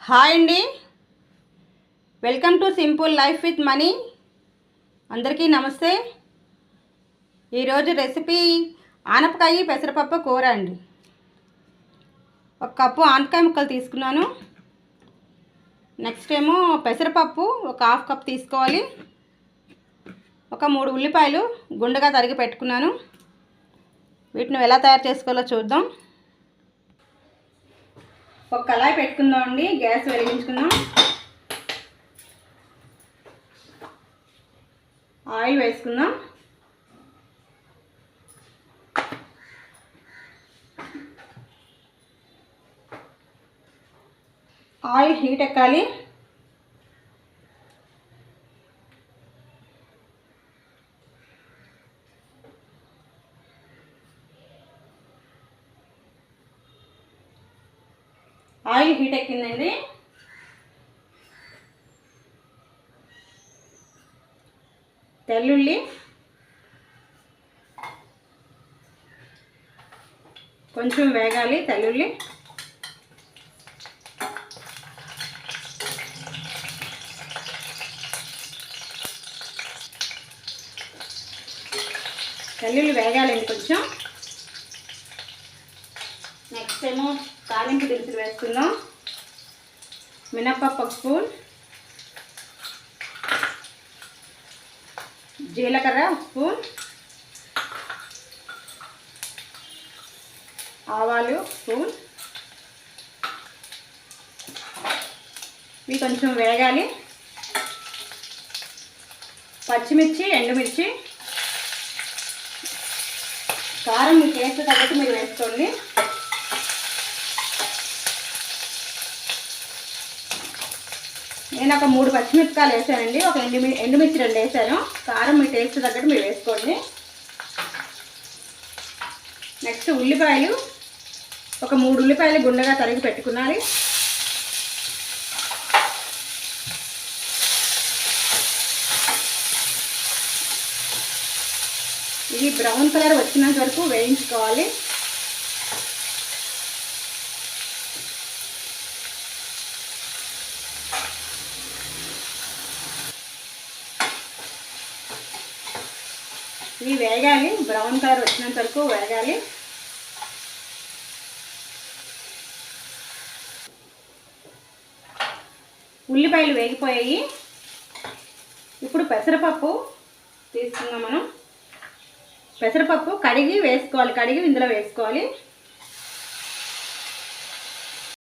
Hi అండి, welcome to simple life with money. అందరికీ నమస్తే. ఈరోజు రెసిపీ ఆనపకాయ పెసరపప్పు కూర అండి. ఒక కప్పు ఆనపకాయ ముక్కలు తీసుకున్నాను. నెక్స్ట్ ఏమో పెసరపప్పు ఒక హాఫ్ కప్ తీసుకోవాలి. ఒక 3 ఉల్లిపాయలు గుండగా తరిగి పెట్టుకున్నాను. వీటిని ఎలా తయారు చేసుకోవాలో చూద్దాం. ఒక కళాయి పెట్టుకుందాం అండి. గ్యాస్ వెలిగించుకుందాం. ఆయిల్ వేసుకుందాం. ఆయిల్ హీట్ ఎక్కాలి. ఆయిల్ హీట్ ఎక్కిందండి. తెల్లుల్లి, కొంచెం వేగాలి. తెల్లుల్లి వేగాలండి కొంచెం. నెక్స్ట్ ఏమో తాలింపు దినుసులు వేసుకుందాం. మినప్పప్పు ఒక స్పూన్, జీలకర్ర ఒక స్పూన్, ఆవాలు ఒక స్పూన్. ఇవి కొంచెం వేగాలి. పచ్చిమిర్చి, ఎండుమిర్చి, కారం మీ టేస్ట్ తగ్గట్టు మీరు వేసుకోండి. నేను ఒక 3 పచ్చిమిరపకాయలు వేసానండి. ఒక ఎండుమిర్చి 2 వేసాను. కారం మీ టేస్ట్ తగ్గట్టు మీరు వేసుకోండి. నెక్స్ట్ ఉల్లిపాయలు ఒక 3 ఉల్లిపాయలు గుండగా తరిగి పెట్టుకున్నాను. ఇది బ్రౌన్ కలర్ వచ్చినంత వరకు వేయించుకోవాలి. ఇవి వేగాలి. బ్రౌన్ కలర్ వచ్చినంత వరకు వేగాలి. ఉల్లిపాయలు వేగిపోయాయి. ఇప్పుడు పెసరపప్పు తీసుకుందాం. మనం పెసరపప్పు కడిగి వేసుకోవాలి. ఇందులో వేసుకోవాలి.